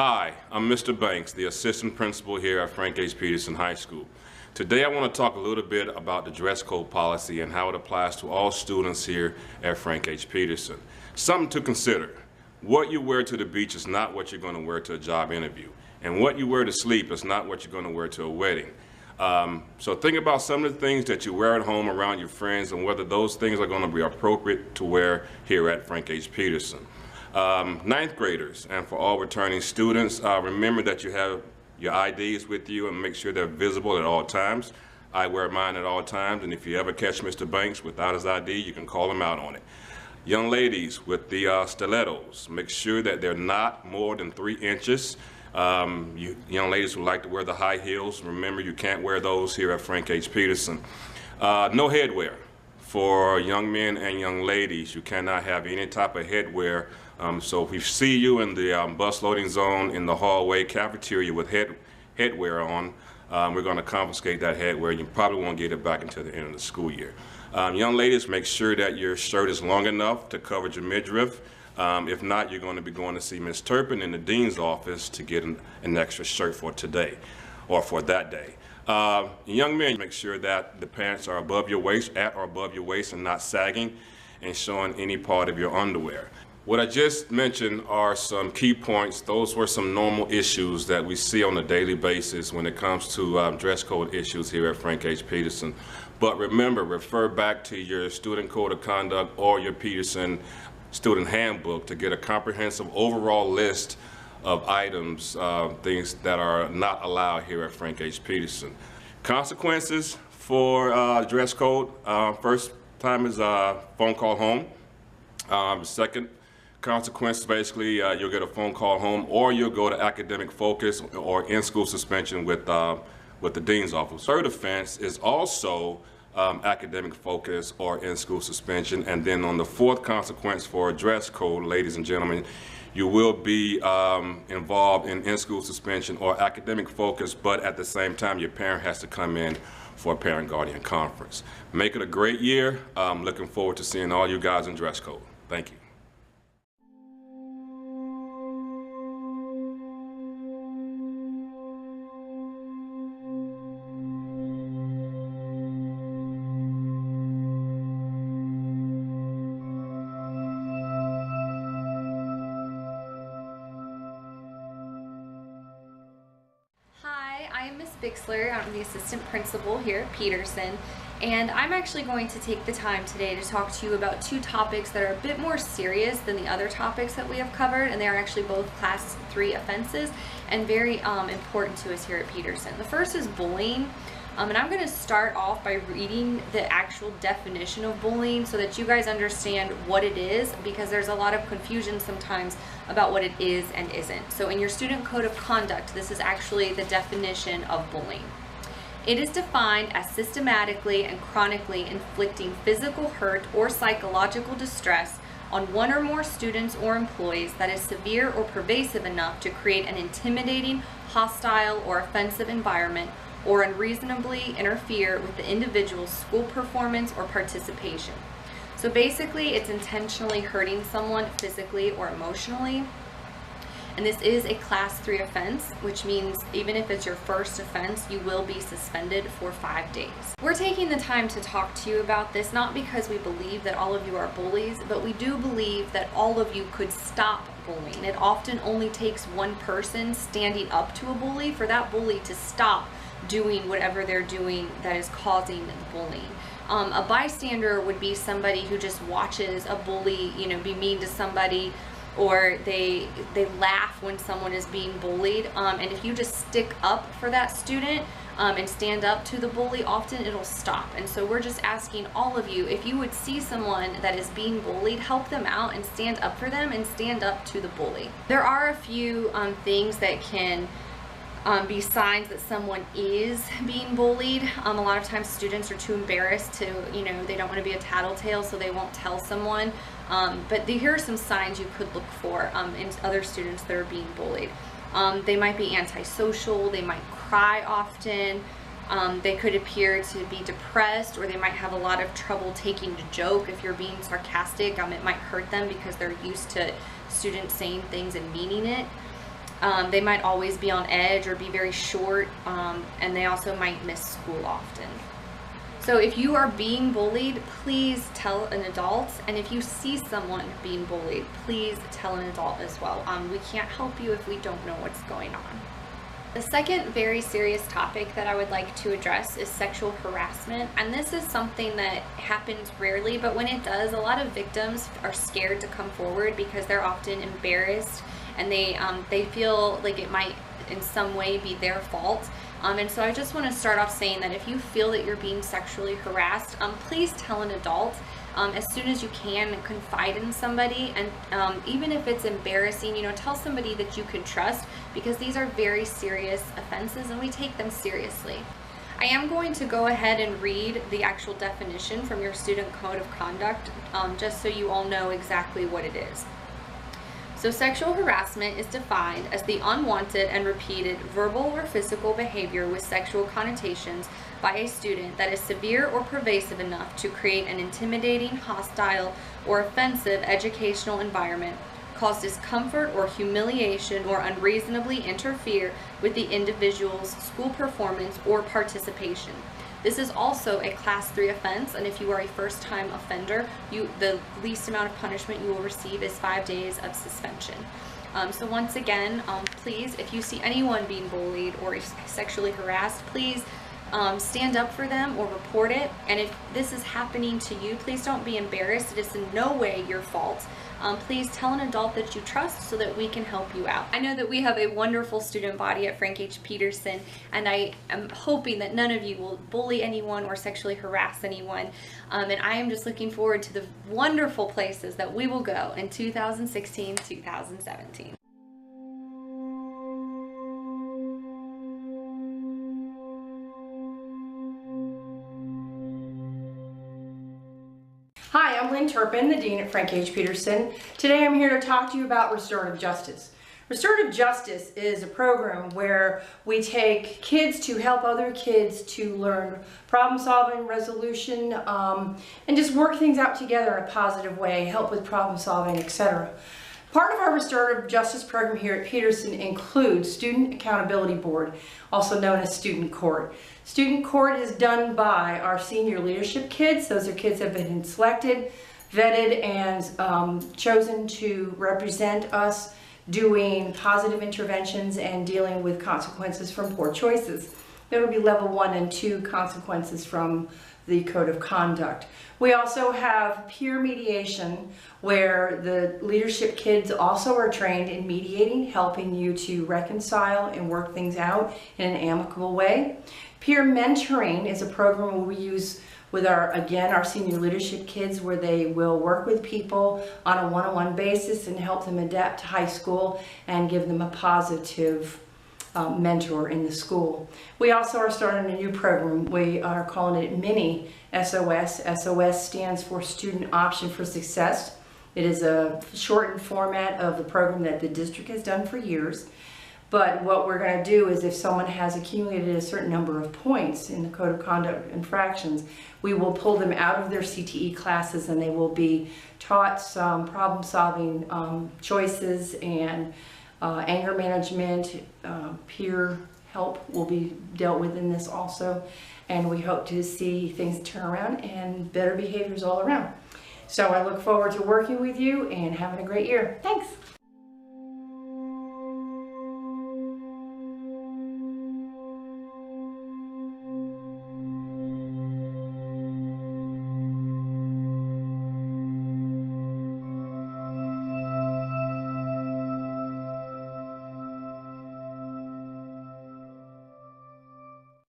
Hi, I'm Mr. Banks, the assistant principal here at Frank H. Peterson High School. Today I want to talk a little bit about the dress code policy and how it applies to all students here at Frank H. Peterson. Something to consider. What you wear to the beach is not what you're going to wear to a job interview. And what you wear to sleep is not what you're going to wear to a wedding. So think about some of the things that you wear at home around your friends and whether those things are going to be appropriate to wear here at Frank H. Peterson. Ninth graders and for all returning students, remember that you have your IDs with you and make sure they're visible at all times. I wear mine at all times, and if you ever catch Mr. Banks without his ID, you can call him out on it. Young ladies with the stilettos, make sure that they're not more than 3 inches. You young ladies who like to wear the high heels, remember you can't wear those here at Frank H. Peterson. No headwear. For young men and young ladies, you cannot have any type of headwear. So if we see you in the bus loading zone, in the hallway, cafeteria with headwear on, we're going to confiscate that headwear. You probably won't get it back until the end of the school year. Young ladies, make sure that your shirt is long enough to cover your midriff. If not, you're going to be going to see Ms. Turpin in the dean's office to get an extra shirt for today or for that day. Young men, make sure that the pants are above your waist, at or above your waist, and not sagging and showing any part of your underwear. What I just mentioned are some key points. Those were some normal issues that we see on a daily basis when it comes to dress code issues here at Frank H. Peterson. But remember, refer back to your student code of conduct or your Peterson student handbook to get a comprehensive overall list of items, things that are not allowed here at Frank H. Peterson. Consequences for dress code. First time is phone call home. Second consequence, basically, you'll get a phone call home, or you'll go to academic focus or in-school suspension with the dean's office. Third offense is also academic focus or in-school suspension. And then on the fourth consequence for dress code, ladies and gentlemen, you will be involved in school suspension or academic focus, but at the same time, your parent has to come in for a parent-guardian conference. Make it a great year. I'm looking forward to seeing all you guys in dress code. Thank you. I am Ms. Bixler. I'm the assistant principal here at Peterson, and I'm actually going to take the time today to talk to you about 2 topics that are a bit more serious than the other topics that we have covered, and they are actually both class 3 offenses and very important to us here at Peterson. The first is bullying. And I'm going to start off by reading the actual definition of bullying so that you guys understand what it is, because there's a lot of confusion sometimes about what it is and isn't. So in your student code of conduct, this is actually the definition of bullying. It is defined as systematically and chronically inflicting physical hurt or psychological distress on one or more students or employees that is severe or pervasive enough to create an intimidating, hostile, or offensive environment, or unreasonably interfere with the individual's school performance or participation. So basically, it's intentionally hurting someone physically or emotionally. And this is a class 3 offense, which means even if it's your first offense, you will be suspended for 5 days. We're taking the time to talk to you about this, not because we believe that all of you are bullies, but we do believe that all of you could stop bullying. It often only takes one person standing up to a bully for that bully to stop doing whatever they're doing that is causing the bullying. A bystander would be somebody who just watches a bully, be mean to somebody, or they laugh when someone is being bullied. And if you just stick up for that student and stand up to the bully, often it'll stop. And so we're just asking all of you, if you would see someone that is being bullied, help them out and stand up for them and stand up to the bully. There are a few things that can be signs that someone is being bullied. A lot of times students are too embarrassed to, they don't want to be a tattletale, so they won't tell someone. But here are some signs you could look for in other students that are being bullied. They might be antisocial, they might cry often, they could appear to be depressed, or they might have a lot of trouble taking a joke. If you're being sarcastic, it might hurt them because they're used to students saying things and meaning it. They might always be on edge or be very short, and they also might miss school often. So if you are being bullied, please tell an adult, and if you see someone being bullied, please tell an adult as well. We can't help you if we don't know what's going on. The second very serious topic that I would like to address is sexual harassment, and this is something that happens rarely, but when it does, a lot of victims are scared to come forward because they're often embarrassed, and they feel like it might in some way be their fault. And so I just want to start off saying that if you feel that you're being sexually harassed, please tell an adult as soon as you can. Confide in somebody, and even if it's embarrassing, tell somebody that you can trust, because these are very serious offenses and we take them seriously. I am going to go ahead and read the actual definition from your student code of conduct, just so you all know exactly what it is. So sexual harassment is defined as the unwanted and repeated verbal or physical behavior with sexual connotations by a student that is severe or pervasive enough to create an intimidating, hostile, or offensive educational environment, cause discomfort or humiliation, or unreasonably interfere with the individual's school performance or participation. This is also a Class 3 offense, and if you are a first-time offender, the least amount of punishment you will receive is 5 days of suspension. So once again, please, if you see anyone being bullied or sexually harassed, please stand up for them or report it. And if this is happening to you, please don't be embarrassed. It is in no way your fault. Please tell an adult that you trust so that we can help you out. I know that we have a wonderful student body at Frank H. Peterson, and I am hoping that none of you will bully anyone or sexually harass anyone. And I am just looking forward to the wonderful places that we will go in 2016-2017. Hi, I'm Lynn Turpin, the Dean at Frank H. Peterson. Today I'm here to talk to you about restorative justice. Restorative justice is a program where we take kids to help other kids to learn problem solving, resolution, and just work things out together in a positive way, help with problem solving, etc. Part of our restorative justice program here at Peterson includes Student Accountability Board, also known as Student Court. Student Court is done by our senior leadership kids. Those are kids that have been selected, vetted, and chosen to represent us doing positive interventions and dealing with consequences from poor choices. There will be level 1 and 2 consequences from the Code of Conduct. We also have peer mediation, where the leadership kids also are trained in mediating, helping you to reconcile and work things out in an amicable way. Peer mentoring is a program where we use with our senior leadership kids, where they will work with people on a one-on-one basis and help them adapt to high school and give them a positive mentor in the school. We also are starting a new program. We are calling it Mini SOS. SOS stands for Student Option for Success. It is a shortened format of the program that the district has done for years. But what we're going to do is, if someone has accumulated a certain number of points in the Code of Conduct infractions, we will pull them out of their CTE classes, and they will be taught some problem-solving choices and anger management. Peer help will be dealt with in this also, and we hope to see things turn around and better behaviors all around. So I look forward to working with you and having a great year. Thanks.